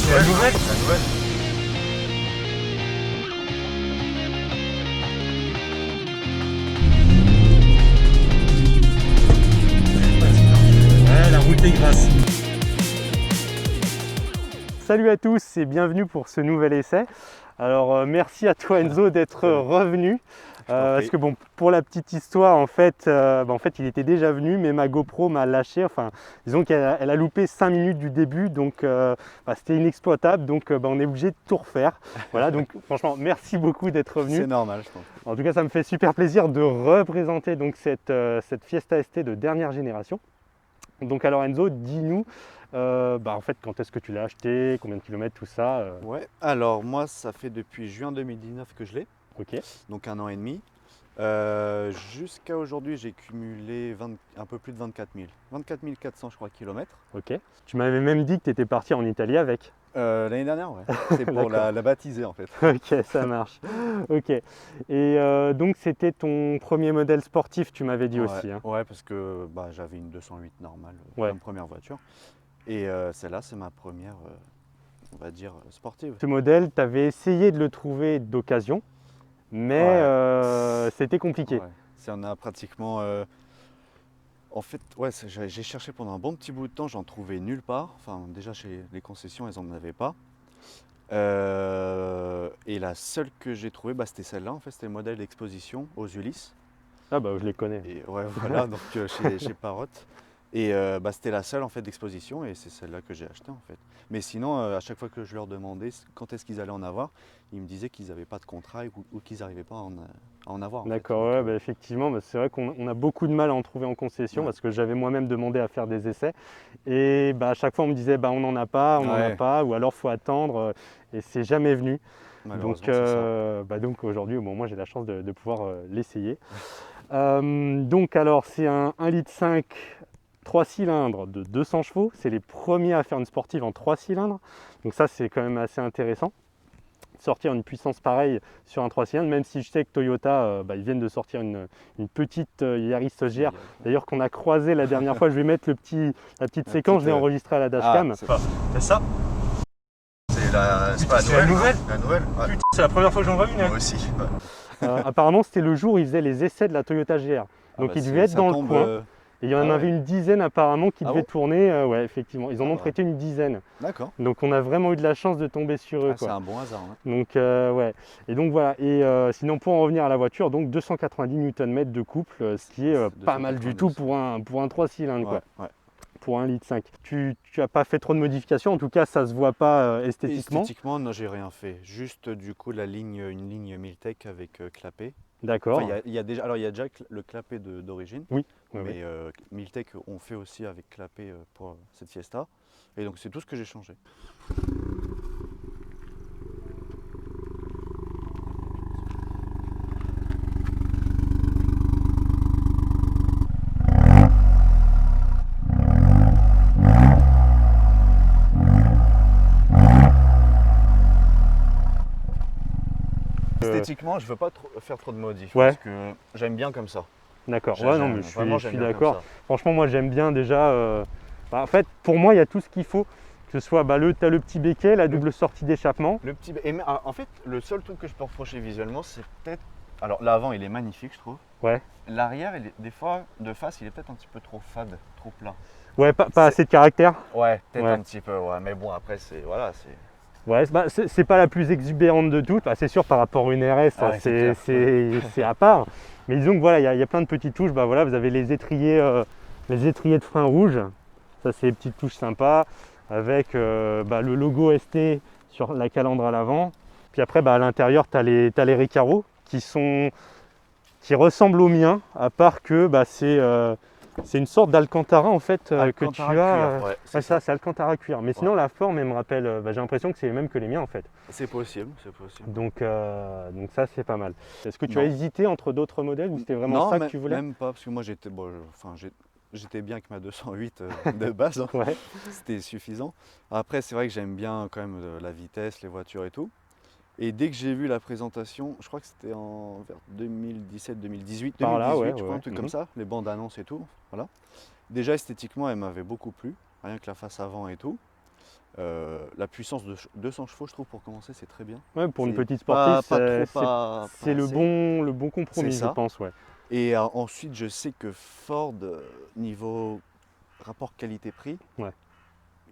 c'est la nouvelle. La nouvelle. Ouais, la route est grasse. Salut à tous et bienvenue pour ce nouvel essai. Alors merci à toi Enzo d'être revenu. Parce que bon, pour la petite histoire, en fait, il était déjà venu, mais ma GoPro m'a lâché. Enfin, disons qu'elle a loupé 5 minutes du début, donc c'était inexploitable. Donc on est obligé de tout refaire. Voilà, donc franchement, merci beaucoup d'être revenu. C'est normal, je pense. En tout cas, ça me fait super plaisir de représenter donc cette Fiesta ST de dernière génération. Donc alors Enzo, dis-nous, en fait, quand est-ce que tu l'as acheté, combien de kilomètres, tout ça Ouais, alors moi, ça fait depuis juin 2019 que je l'ai, Ok. donc 1 an et demi. Jusqu'à aujourd'hui, j'ai cumulé un peu plus de 24 000. 24 400, je crois, kilomètres. Ok. Tu m'avais même dit que tu étais parti en Italie avec. L'année dernière, ouais. C'est pour la baptiser, en fait. Ok, ça marche. Ok. Et donc c'était ton premier modèle sportif, tu m'avais dit Ouais, aussi. Hein. ouais, parce que j'avais une 208 normale Ouais. comme première voiture. Et celle-là, c'est ma première, on va dire, sportive. Ce modèle, tu avais essayé de le trouver d'occasion, mais c'était compliqué. Ouais. Ça en a pratiquement... En fait, ouais, j'ai cherché pendant un bon petit bout de temps, j'en trouvais nulle part. Enfin, déjà chez les concessions, elles n'en avaient pas. Et la seule que j'ai trouvée, c'était celle-là. En fait, c'était le modèle d'exposition aux Ulysses. Ah bah je les connais. Et ouais, voilà, donc chez Parrot. Et c'était la seule en fait d'exposition et c'est celle-là que j'ai achetée en fait. Mais sinon, à chaque fois que je leur demandais quand est-ce qu'ils allaient en avoir, ils me disaient qu'ils n'avaient pas de contrat ou qu'ils n'arrivaient pas à en avoir. D'accord, ouais, effectivement, c'est vrai qu'on a beaucoup de mal à en trouver en concession parce que j'avais moi-même demandé à faire des essais et à chaque fois on me disait on n'en a pas, on n'en a pas ou alors faut attendre et c'est jamais venu. Donc, donc aujourd'hui moi j'ai la chance de pouvoir l'essayer. Donc alors c'est un 1,5 litre 3 cylindres de 200 chevaux, c'est les premiers à faire une sportive en 3 cylindres, donc ça c'est quand même assez intéressant. Sortir une puissance pareille sur un 3 cylindres, même si je sais que Toyota, ils viennent de sortir une petite Yaris GR, d'ailleurs qu'on a croisé la dernière fois. Je vais mettre la petite séquence, je l'ai enregistrée à la dashcam. C'est ça. C'est la nouvelle. La nouvelle. Ouais. Putain, c'est la première fois que j'en vois une. Hein. Moi aussi. Ouais. Apparemment c'était le jour où ils faisaient les essais de la Toyota GR, donc ils devaient être dans le coin. Et il y en avait une dizaine apparemment qui devaient tourner. Ouais, effectivement, ils en ont prêté une dizaine. D'accord. Donc on a vraiment eu de la chance de tomber sur eux. C'est un bon hasard. Hein. Donc ouais. Et donc voilà. Et sinon pour en revenir à la voiture, donc 290 Nm de couple, ce qui est pas mal du tout pour un 3 cylindres. Ouais, quoi. ouais. Pour 1,5 litre. Tu n'as pas fait trop de modifications, en tout cas ça se voit pas esthétiquement. Esthétiquement, non, j'ai rien fait. Juste du coup une ligne Miltech avec clapet. D'accord. Enfin, il y a déjà le clapet d'origine. Oui. Mais Miltech on fait aussi avec clapet pour cette Fiesta. Et donc c'est tout ce que j'ai changé. Esthétiquement, je veux pas faire trop de modifs parce que j'aime bien comme ça. D'accord, ouais, non, mais je suis d'accord. Franchement, moi j'aime bien déjà. En fait, pour moi, il y a tout ce qu'il faut. Que ce soit, t'as le petit béquet, la double sortie d'échappement. En fait, le seul truc que je peux reprocher visuellement, c'est peut-être. Alors, l'avant, il est magnifique, je trouve. Ouais. L'arrière, des fois, de face, il est peut-être un petit peu trop fade, trop plat. Ouais, pas assez de caractère. Ouais, peut-être un petit peu, ouais. Mais bon, après, c'est. Voilà, c'est. Ouais, c'est pas la plus exubérante de toutes. C'est sûr, par rapport à une RS, c'est à part. Mais disons que voilà, il y a plein de petites touches. Voilà, vous avez les étriers de frein rouge. Ça, c'est des petites touches sympas. Avec le logo ST sur la calandre à l'avant. Puis après, à l'intérieur, tu as les Recaro qui ressemblent aux miens, à part que c'est une sorte d'Alcantara en fait que tu as. Cuir, c'est Alcantara cuir. Mais sinon, la forme, elle me rappelle. J'ai l'impression que c'est les mêmes que les miens en fait. C'est possible, c'est possible. Donc ça, c'est pas mal. Est-ce que tu as hésité entre d'autres modèles ou c'était vraiment ça que tu voulais? Non, même pas, parce que moi j'étais bien avec ma 208 de base. Hein. Ouais. C'était suffisant. Après, c'est vrai que j'aime bien quand même la vitesse, les voitures et tout. Et dès que j'ai vu la présentation, je crois que c'était vers 2017, 2018, je crois, un truc comme ça, les bandes annonces et tout. Voilà. Déjà esthétiquement, elle m'avait beaucoup plu, rien que la face avant et tout. La puissance de 200 chevaux, je trouve, pour commencer, c'est très bien. Ouais, pour une C'est petite pas sportive, trop, pas c'est le assez. bon compromis, C'est je ça. pense. Ouais. Et ensuite, je sais que Ford, niveau rapport qualité-prix, Ouais.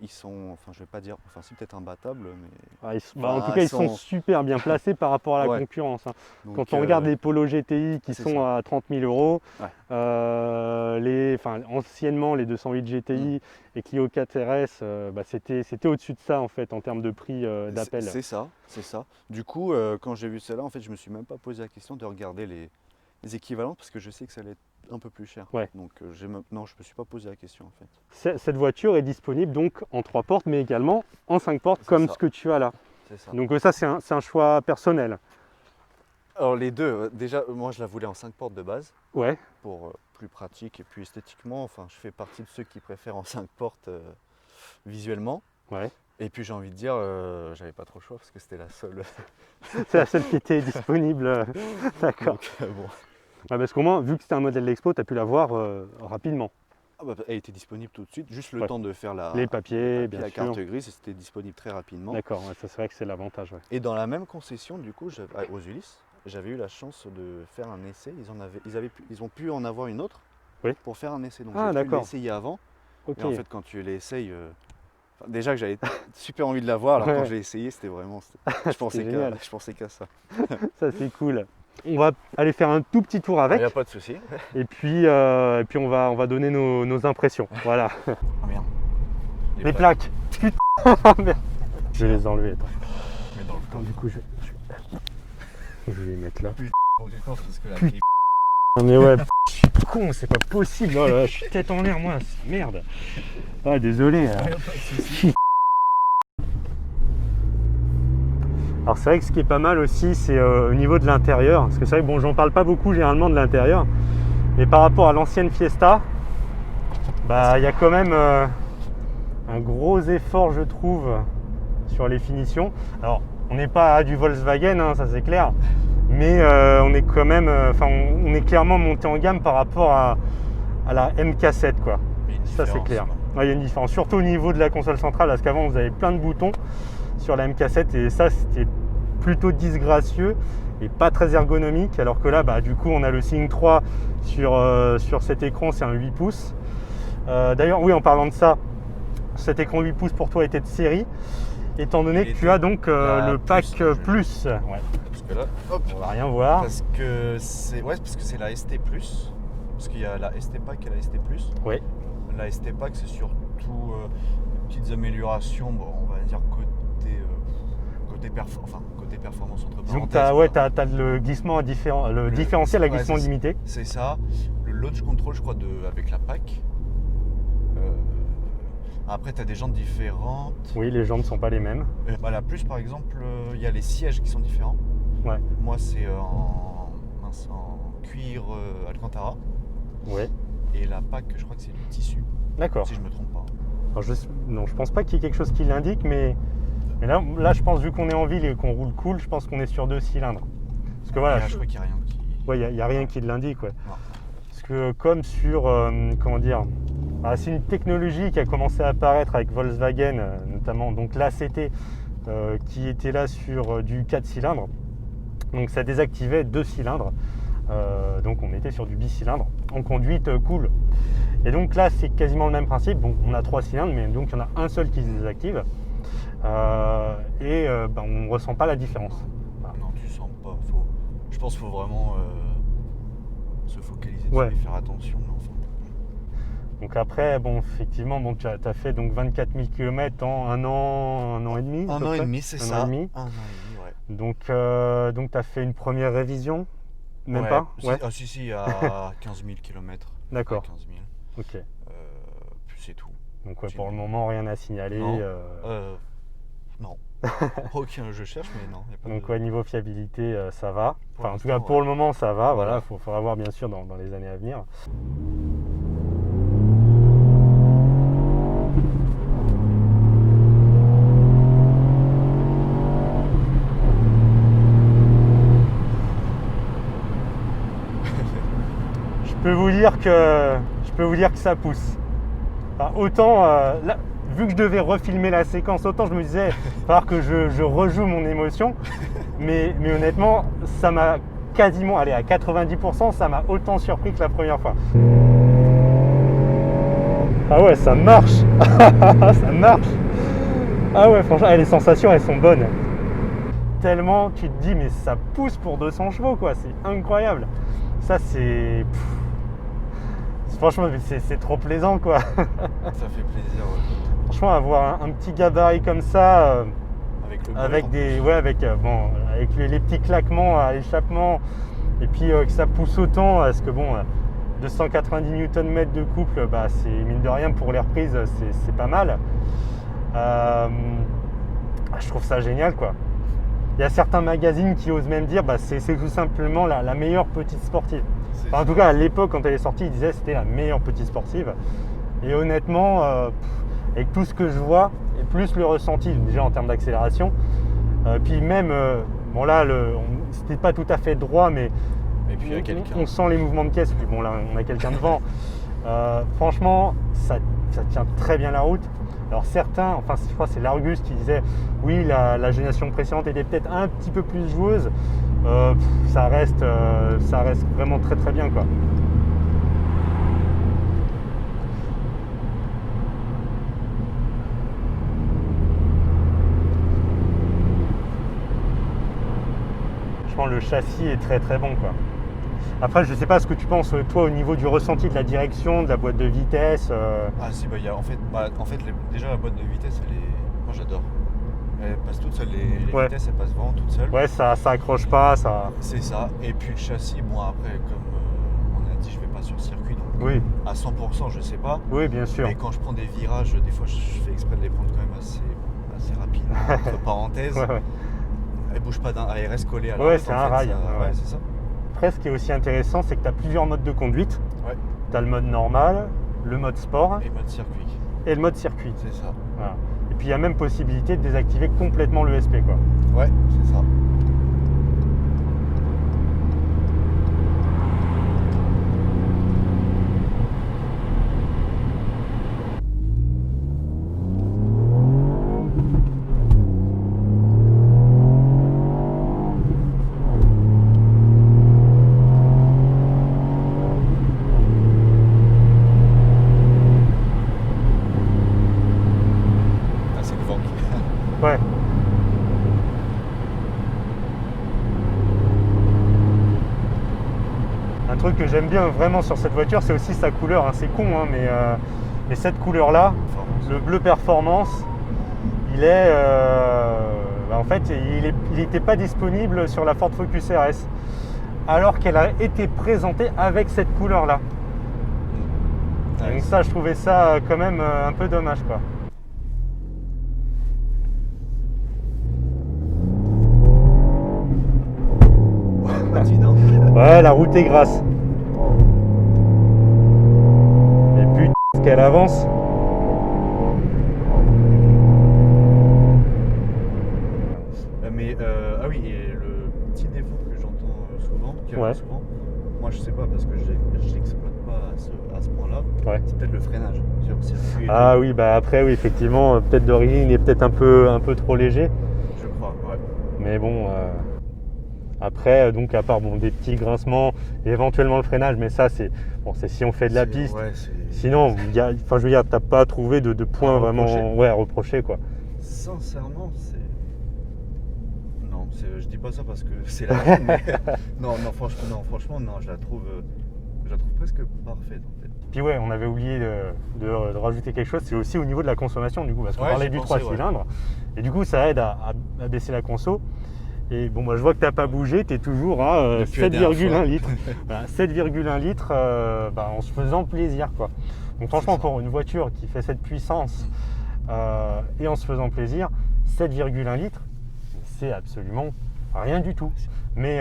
ils sont, enfin je vais pas dire, enfin c'est peut-être imbattable, mais Ah, en tout cas, ils sont super bien placés par rapport à la Ouais. concurrence. Hein. donc, Quand on regarde les Polo GTI qui c'est sont à 30 000 euros, Ouais. anciennement les 208 GTI et Clio 4 RS, c'était au-dessus de ça en fait en termes de prix d'appel. C'est ça. Du coup, quand j'ai vu celle-là, en fait, je me suis même pas posé la question de regarder les équivalents parce que je sais que ça allait être un peu plus cher. Ouais. Donc non, je me suis pas posé la question en fait. Cette voiture est disponible donc en 3 portes mais également en 5 portes C'est comme ça. ce que tu as là. C'est ça. Donc ça c'est un choix personnel. Alors les deux, déjà, moi je la voulais en 5 portes de base. Ouais. Pour plus pratique et puis esthétiquement, enfin je fais partie de ceux qui préfèrent en 5 portes visuellement. Ouais. Et puis j'ai envie de dire, j'avais pas trop le choix parce que c'était la seule. C'est la seule qui était disponible. D'accord. Donc, bon. Ouais, parce qu'au moins, vu que c'était un modèle d'expo, tu as pu la voir rapidement. Ah bah, elle était disponible tout de suite, juste le Ouais. temps de faire Les papiers, bien la sûr. carte grise, et c'était disponible très rapidement. D'accord, ouais, ça c'est vrai que c'est l'avantage. Ouais. Et dans la même concession, du coup, aux Ulysses, j'avais eu la chance de faire un essai. Ils ont pu en avoir une autre pour faire un essai. Donc Ah, j'ai pu d'accord. l'essayer avant. Ok. Et en fait, quand tu l'essayes, déjà que j'avais super envie de la voir, alors Ouais. quand je l'ai essayé, c'était vraiment. Je pensais qu'à ça. Ça c'est cool. On va aller faire un tout petit tour Il avec n'y a pas de souci. et puis on va donner nos impressions. Voilà. Ah merde. Les plaques. Putain, merde. Je vais les enlever. Attends. Mais dans le Attends, du coup, je vais les mettre là. parce que la Putain. Non mais ouais, je suis con, c'est pas possible. Oh là là, je suis tête en l'air moi, c'est merde. Ah désolé. Alors c'est vrai que ce qui est pas mal aussi, c'est au niveau de l'intérieur. Parce que c'est vrai que bon, j'en parle pas beaucoup généralement de l'intérieur. Mais par rapport à l'ancienne Fiesta, bah il y a quand même un gros effort je trouve sur les finitions. Alors on n'est pas à du Volkswagen, hein, ça c'est clair. Mais on est quand même, on est clairement monté en gamme par rapport à la MK7 quoi. Ça c'est clair. Ouais, il y a une différence, surtout au niveau de la console centrale, parce qu'avant vous avez plein de boutons sur la MK7 et ça c'était plutôt disgracieux et pas très ergonomique, alors que là bah, du coup on a le Sign 3 sur cet écran, c'est un 8 pouces. D'ailleurs oui, en parlant de ça, cet écran 8 pouces pour toi était de série, étant donné que tu as donc le pack plus. Ouais. Parce que là, hop, on va rien voir. Parce que c'est la ST+, parce qu'il y a la ST Pack et la ST+. Oui. La ST Pack c'est surtout petites améliorations, bon, on va dire côté performance entre parenthèses. Donc tu as le glissement différent, le différentiel à glissement limité. C'est ça. Le launch control je crois avec la Pack. Après tu as des jantes différentes. Oui, les jantes ne sont pas les mêmes. La Plus par exemple, il y a les sièges qui sont différents. Ouais. Moi c'est en cuir Alcantara. Ouais. Et la Pack je crois que c'est du tissu. D'accord. Si je me trompe pas. Alors, non, je pense pas qu'il y ait quelque chose qui l'indique, mais là je pense vu qu'on est en ville et qu'on roule cool, je pense qu'on est sur 2 cylindres. Parce que voilà, je crois qu'il n'y a rien qui. Ouais, il n'y a rien qui l'indique. Ouais. Non. Parce que comme sur, comment dire, c'est une technologie qui a commencé à apparaître avec Volkswagen, notamment donc l'ACT, qui était là sur du 4 cylindres. Donc ça désactivait 2 cylindres. Donc on était sur du bicylindre en conduite cool. Et donc là c'est quasiment le même principe. Bon, on a 3 cylindres, mais donc il y en a un seul qui se désactive. On ne ressent pas la différence. Voilà. Non, tu sens pas. Je pense qu'il faut vraiment se focaliser dessus et faire attention. Donc après, bon, effectivement, bon, tu as fait donc 24 000 km en un an et demi. Un an et demi, c'est ça. Un an et demi, ouais. Donc tu as fait une première révision. Même pas ouais. Ah si, à 15 000 km. D'accord. 15 000. Ok. Puis c'est tout. Donc pour le moment, rien à signaler. Non. Aucun, je cherche, mais non. Y a pas donc niveau fiabilité, ça va. En tout cas, ouais. pour le moment, ça va. Voilà, faudra voir bien sûr dans les années à venir. Je peux vous dire que ça pousse. Enfin, autant vu que je devais refilmer la séquence, autant je me disais, il va falloir que je rejoue mon émotion. Mais honnêtement, ça m'a quasiment, allez, à 90%, ça m'a autant surpris que la première fois. Ah ouais, ça marche. Ça marche. Ah ouais, franchement, les sensations, elles sont bonnes. Tellement, tu te dis, mais ça pousse pour 200 chevaux, quoi. C'est incroyable. Ça, c'est... Franchement, c'est trop plaisant, quoi. Ça fait plaisir, ouais. Franchement, avoir un petit gabarit comme ça, Avec le bruit, avec les petits claquements à l'échappement, et puis que ça pousse autant, parce que bon, 290 Nm de couple, bah, c'est mine de rien pour les reprises, c'est pas mal. Je trouve ça génial, quoi. Il y a certains magazines qui osent même dire, bah, c'est tout simplement la meilleure petite sportive. Enfin, en tout cas, à l'époque, quand elle est sortie, ils disaient que c'était la meilleure petite sportive. Et honnêtement, avec tout ce que je vois, et plus le ressenti, déjà en termes d'accélération, puis même, bon là, c'était pas tout à fait droit, mais et puis, on sent les mouvements de caisse, puis bon là, on a quelqu'un devant. Franchement, ça tient très bien la route. Alors certains, enfin je crois que c'est l'Argus qui disait oui, la génération précédente était peut-être un petit peu plus joueuse. Ça reste vraiment très très bien, quoi. Je pense que le châssis est très très bon, quoi. Après, je sais pas ce que tu penses, toi, au niveau du ressenti de la direction, de la boîte de vitesse. Ah si, bah, en fait déjà la boîte de vitesse, moi j'adore. Elle passe toute seule, les Ouais. vitesses, elles passent vraiment toutes seules. Ouais, ça accroche pas, ça... C'est ça. Et puis le châssis, bon après, comme on a dit, je vais pas sur circuit, donc Oui, à 100%, je sais pas. oui, bien sûr. Mais quand je prends des virages, des fois, je fais exprès de les prendre quand même assez rapidement, entre parenthèses. Ouais, ouais. Elle bouge pas elle reste collée à la Ouais, route, c'est en un fait, rail, ça- ouais. ouais, c'est ça. Après, ce qui est aussi intéressant, c'est que tu as plusieurs modes de conduite. Ouais. Tu as le mode normal, le mode sport Et mode circuit, et le mode circuit. c'est ça. Voilà. Et puis, il y a même possibilité de désactiver complètement l'ESP, quoi. Ouais, c'est ça. Ah, c'est le vent qui... Ouais. Un truc que j'aime bien vraiment sur cette voiture, c'est aussi sa couleur, hein. C'est con, hein, mais cette couleur-là, le bleu performance, il est... en fait, il n'était pas disponible sur la Ford Focus RS, alors qu'elle a été présentée avec cette couleur-là. Ouais, Donc ça, je trouvais ça quand même un peu dommage, quoi. patinant. Ouais, la route est grasse. Et putain, qu'elle avance. Mais ah oui, et le petit défaut que j'entends souvent, qui Ouais. revient souvent, moi je sais pas parce que je l'exploite pas à ce point-là, Ouais. c'est peut-être le freinage sur le circuit. Ah oui, bah après, oui, effectivement, peut-être d'origine, il est peut-être un peu trop léger. Je crois, ouais. Mais bon, après, donc à part bon, des petits grincements, et éventuellement le freinage, mais ça, c'est si on fait de la C'est- piste. ouais, c'est- Sinon, je veux dire, t'as pas trouvé de points À vraiment reprocher. ouais, à reprocher, quoi. Sincèrement, c'est. Non, je dis pas ça parce que c'est la vie, mais. non, franchement, non, je la trouve presque parfaite en fait. Puis ouais, on avait oublié de rajouter quelque chose, c'est aussi au niveau de la consommation du coup, parce qu'on Ouais, parlait j'y du pensais, 3 ouais. cylindres, et du coup ça aide à baisser la conso. Et bon, moi je vois que t'as pas bougé, tu es toujours à Depuis la dernière 7,1 fois. litres. Voilà, 7,1 litres en se faisant plaisir, quoi. Donc franchement, C'est ça. pour une voiture qui fait cette puissance et en se faisant plaisir, 7,1 litres, c'est absolument rien du tout. Mais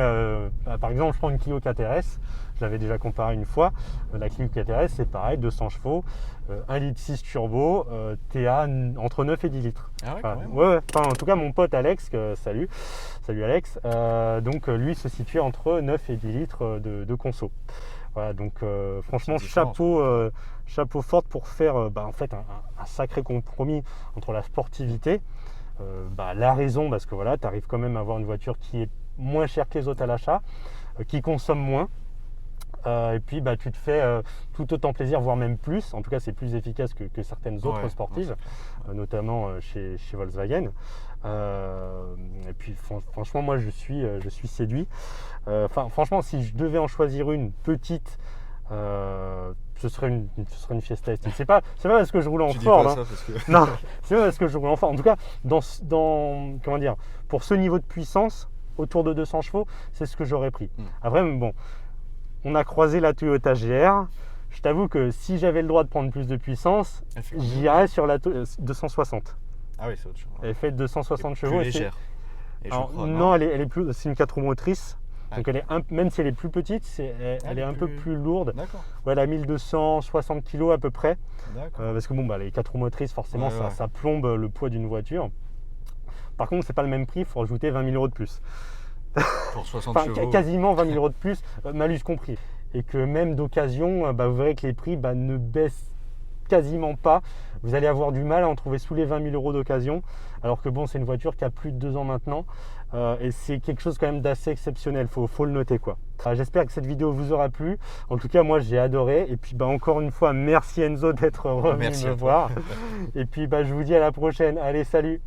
par exemple, je prends une Clio 4RS, je l'avais déjà comparé une fois. La Clio 4RS, c'est pareil, 200 chevaux, 1,6 litre turbo, TA entre 9 et 10 litres. Ah ouais, Enfin, quand même. ouais. Enfin, en tout cas, mon pote Alex, salut Alex, donc lui se situait entre 9 et 10 litres de conso. Voilà, donc franchement, C'est différent, chapeau fort pour faire en fait un sacré compromis entre la sportivité, la raison, parce que voilà, tu arrives quand même à avoir une voiture qui est moins chère que les autres à l'achat, qui consomme moins. Et puis tu te fais tout autant plaisir, voire même plus. En tout cas, c'est plus efficace que certaines autres sportives, notamment chez Volkswagen. Et puis franchement, moi je suis séduit. Franchement, si je devais en choisir une petite, ce serait une Fiesta ST. C'est pas parce que je roule en Ford. Dis pas ça parce que... Non, c'est pas parce que je roule en Ford. En tout cas, comment dire, pour ce niveau de puissance, autour de 200 chevaux, c'est ce que j'aurais pris. Après, bon. On a croisé la Toyota GR. Je t'avoue que si j'avais le droit de prendre plus de puissance, j'irais sur la 260. Ah oui, c'est autre chose. Elle fait 260 chevaux. Plus légère. Et Alors, je crois, non, elle est plus. C'est une 4 roues motrices. Ah, Donc même si elle est plus petite, elle est un peu plus lourde. D'accord. Ouais, elle a 1260 kg à peu près. D'accord. Parce que les 4 roues motrices, forcément, ça plombe le poids d'une voiture. Par contre, c'est pas le même prix, il faut rajouter 20 000 euros de plus. Pour 60 chevaux. Quasiment 20 000 euros de plus, malus compris. Et que même d'occasion, vous verrez que les prix ne baissent quasiment pas. Vous allez avoir du mal à en trouver sous les 20 000 euros d'occasion. Alors que bon, c'est une voiture qui a plus de 2 ans maintenant. Et c'est quelque chose quand même d'assez exceptionnel, faut le noter quoi. J'espère que cette vidéo vous aura plu. En tout cas, moi j'ai adoré. Et puis encore une fois, merci Enzo d'être revenu me voir. Et puis je vous dis à la prochaine. Allez, salut!